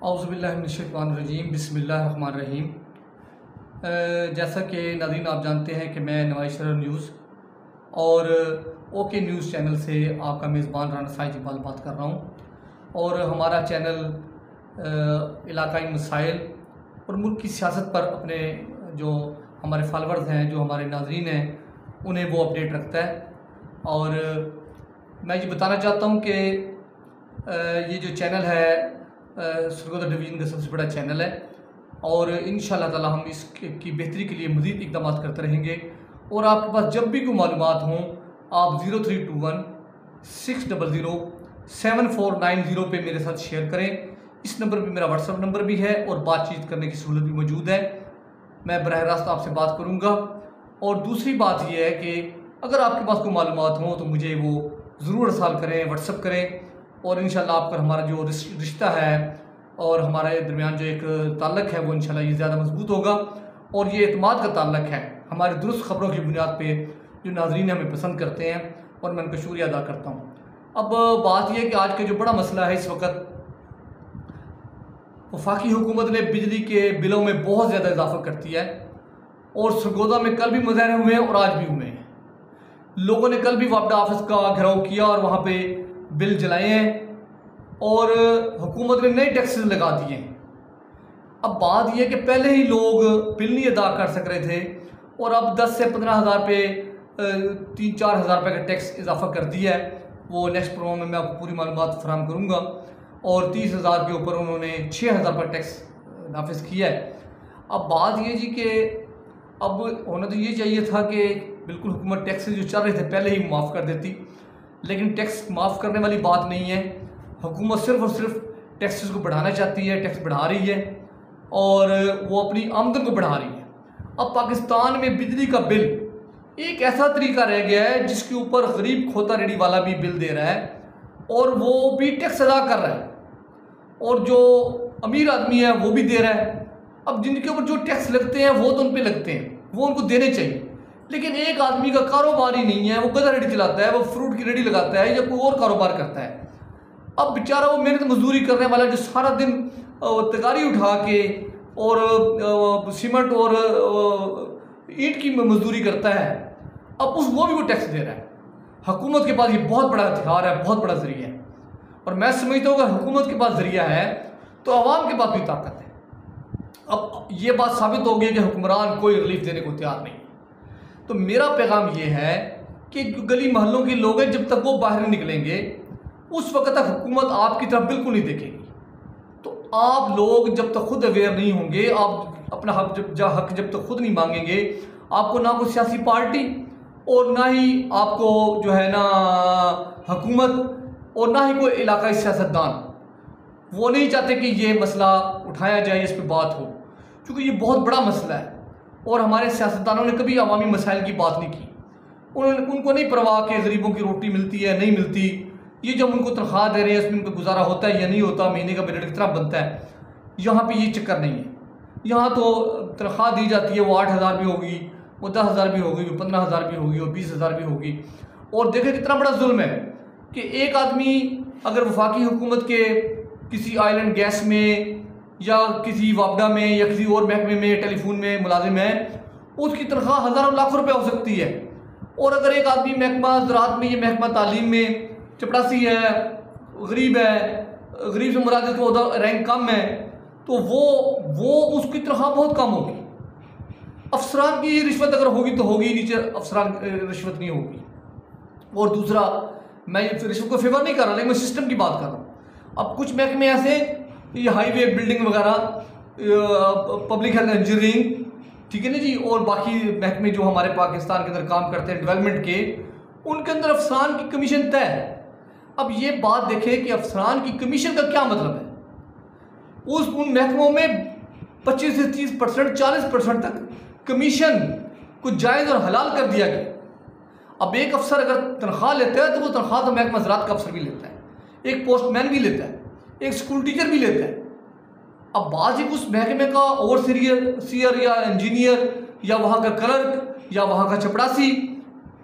औज़ुबिल्लाहिमिनश्शैतानिर्रजीम बिस्मिल्लाहिर्रहमानिर्रहीम। जैसा कि नाज़रीन आप जानते हैं कि मैं नवाज़ शरीफ न्यूज़ और ओके न्यूज़ चैनल से आपका मेज़बान राना साइद इकबाल बात कर रहा हूँ। और हमारा चैनल इलाकाई मसाइल और मुल्क की सियासत पर अपने जो हमारे फॉलोअर्स हैं, जो हमारे नाज़रीन हैं, उन्हें वो अपडेट रखता है। और मैं ये बताना चाहता हूँ कि ये जो चैनल है सरगोदा डिवीज़न का सबसे बड़ा चैनल है और इंशाअल्लाह ताला हम इसकी बेहतरी के लिए मज़ीद इक़दाम करते रहेंगे। और आपके पास जब भी कोई मालूमात हों आप 0321 600 7490 पे मेरे साथ शेयर करें। इस नंबर पे मेरा व्हाट्सअप नंबर भी है और बातचीत करने की सहूलत भी मौजूद है। मैं बराह रास्त आपसे बात करूँगा। और दूसरी बात यह है कि अगर आपके पास कोई मालूमात हो तो मुझे वो ज़रूर अरसाल करें, व्हाट्सअप करें। और इंशाल्लाह आपका हमारा जो रिश्ता है और हमारे दरमियान जो एक ताल्लुक़ है वो इंशाल्लाह ये ज़्यादा मजबूत होगा। और ये एतमाद का ताल्लुक़ है हमारी दुरुस्त ख़बरों की बुनियाद पे जो नाज़रीन हमें पसंद करते हैं और मैं उनका शुक्रिया अदा करता हूँ। अब बात यह है कि आज का जो बड़ा मसला है इस वक्त, वफाकी हुकूमत ने बिजली के बिलों में बहुत ज़्यादा इजाफा कर दिया है। और सरगोदा में कल भी मुजाहरे हुए हैं और आज भी हुए हैं। लोगों ने कल भी वापडा ऑफिस का घेराव किया और वहाँ पे बिल जलाए हैं और हुकूमत ने नए टैक्सेस लगा दिए हैं। अब बात यह कि पहले ही लोग बिल नहीं अदा कर सक रहे थे और अब 10 से 15 हज़ार पे 3-4 हज़ार रुपये का टैक्स इजाफा कर दिया है। वो नेक्स्ट प्रोग्राम में मैं आपको पूरी मालूमात फराहम करूँगा। और 30,000 के ऊपर उन्होंने 6,000 रुपये टैक्स नाफिज किया है। अब बात ये जी कि अब होना तो ये चाहिए था कि बिल्कुल हुकूमत टैक्स जो चल रहे थे पहले ही माफ़ कर देती, लेकिन टैक्स माफ़ करने वाली बात नहीं है। हुकूमत सिर्फ़ और सिर्फ टैक्सेस को बढ़ाना चाहती है, टैक्स बढ़ा रही है और वो अपनी आमदन को बढ़ा रही है। अब पाकिस्तान में बिजली का बिल एक ऐसा तरीका रह गया है जिसके ऊपर गरीब खोता रेडी वाला भी बिल दे रहा है और वो भी टैक्स अदा कर रहा है और जो अमीर आदमी है वो भी दे रहा है। अब जिनके ऊपर जो टैक्स लगते हैं वो तो उन पर लगते हैं, वो उनको देने चाहिए। लेकिन एक आदमी का कारोबार ही नहीं है, वो गधा रेडी चलाता है, वो फ्रूट की रेडी लगाता है या कोई और कारोबार करता है। अब बेचारा वो मेहनत मजदूरी करने वाला जो सारा दिन तगारी उठा के और सीमेंट और ईंट की मजदूरी करता है, अब वो भी वो टैक्स दे रहा है। हुकूमत के पास ये बहुत बड़ा हथियार है, बहुत बड़ा जरिया है। और मैं समझता हूँ अगर हुकूमत के पास जरिया है तो आवाम के पास भी ताकत है। अब ये बात साबित हो गई कि हुक्मरान कोई रिलीफ देने को तैयार नहीं है। तो मेरा पैगाम ये है कि गली मोहल्लों के लोग हैं, जब तक वो बाहर नहीं निकलेंगे उस वक्त तक हुकूमत आपकी तरफ बिल्कुल नहीं देखेगी। तो आप लोग जब तक खुद अवेयर नहीं होंगे, आप अपना हक जब तक खुद नहीं मांगेंगे, आपको ना कोई सियासी पार्टी और ना ही आपको जो है ना हुकूमत और ना ही कोई इलाकाई सियासतदान वो नहीं चाहते कि ये मसला उठाया जाए, इस पर बात हो, क्योंकि ये बहुत बड़ा मसला है। और हमारे सियासतदानों ने कभी अवामी मसाइल की बात नहीं की। उनको नहीं परवाह कि गरीबों की रोटी मिलती है नहीं मिलती, ये जब उनको तनख्वाह दे रहे हैं इसमें उनका गुजारा होता है या नहीं होता, महीने का बजट कितना बनता है। यहाँ पे ये चक्कर नहीं है। यहाँ तो तनख्वाह दी जाती है, वो 8,000 भी होगी, वो 10,000 भी होगी, वो 15,000 भी होगी, वो 20,000 भी होगी। और देखें कितना बड़ा जुल्म है कि एक आदमी अगर वफाकी हुकूमत के किसी आइलैंड गैस में या किसी वापडा में या किसी और महकमे में टेलीफोन में मुलाजिम है, उसकी तनख्वाह हज़ारों लाखों रुपये हो सकती है। और अगर एक आदमी महकमा ज़राअत में, ये महकमा तालीम में चपड़ासी है, गरीब है, गरीब से मुराद को रैंक कम है, तो वो उसकी तनख्वाह बहुत कम होगी। अफसरान की रिश्वत अगर होगी तो होगी, नीचे अफसरान रिश्वत नहीं होगी। और दूसरा, मैं रिश्वत को फेवर नहीं कर रहा, लेकिन मैं सिस्टम की बात कर रहा हूँ। अब कुछ महकमे ऐसे, ये हाईवे बिल्डिंग वगैरह, पब्लिक हेल्थ इंजीनियरिंग, ठीक है ना जी, और बाकी महकमे जो हमारे पाकिस्तान के अंदर काम करते हैं डेवलपमेंट के, उनके अंदर अफसरान की कमीशन तय है। अब ये बात देखें कि अफसरान की कमीशन का क्या मतलब है। उन महकमों में 25 से 30%, 40% तक कमीशन को जायज़ और हलाल कर दिया गया। अब एक अफसर अगर तनख्वाह लेता है तो वो तनख्वाह तो महकमा ज़राअत का अफसर भी लेता है, एक पोस्टमैन भी लेता है, एक स्कूल टीचर भी लेता है। अब बात ही उस महकमे का ओवरसीयर या इंजीनियर या वहाँ का क्लर्क या वहाँ का चपड़ासी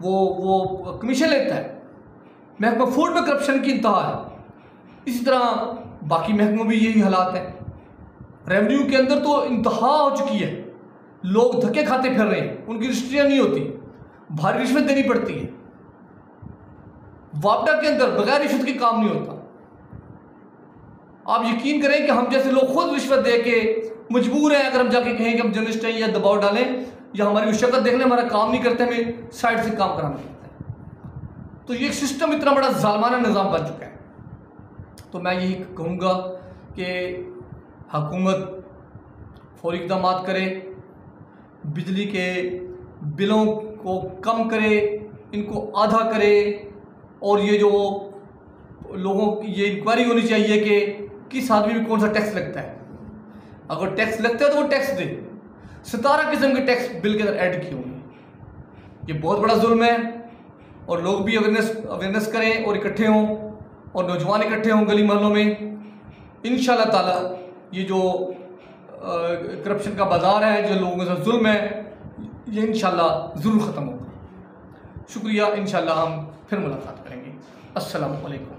वो कमीशन लेता है। महकमा फूड में करप्शन की इंतहा है। इसी तरह बाकी महकमों में यही हालात है। रेवेन्यू के अंदर तो इंतहा हो चुकी है, लोग धक्के खाते फिर रहे हैं, उनकी रजिस्ट्रियाँ नहीं होती, भारी रिश्वत देनी पड़ती है। वापडा के अंदर बगैर रिश्वत के काम नहीं होता। आप यकीन करें कि हम जैसे लोग खुद रिश्वत दे के मजबूर हैं, अगर हम जाके कहें कि हम जर्नलिस्ट हैं या दबाव डालें या हमारी शक्ल देख लें, हमारा काम नहीं करते, हमें साइड से काम कराना पड़ता है। तो ये सिस्टम इतना बड़ा जालमाना निज़ाम बन चुका है। तो मैं यही कहूँगा कि हुकूमत फौरी इक़दाम करे, बिजली के बिलों को कम करे, इनको आधा करे, और ये जो लोगों की ये इंक्वायरी होनी चाहिए कि किस आदमी में कौन सा टैक्स लगता है। अगर टैक्स लगता है तो वो टैक्स दे। 17 किस्म के टैक्स बिल के अंदर ऐड किए होंगे। ये बहुत बड़ा जुल्म है, और लोग भी अवेयरनेस करें और इकट्ठे हों, और नौजवान इकट्ठे हों गली मोहल्लों में। इंशाअल्लाह ताला ये जो करप्शन का बाजार है, जो लोगों के साथ जुल्म है, ये इंशाअल्लाह ज़रूर ख़त्म होगा। शुक्रिया, इंशाअल्लाह हम फिर मुलाकात करेंगे। अस्सलामु अलैकुम।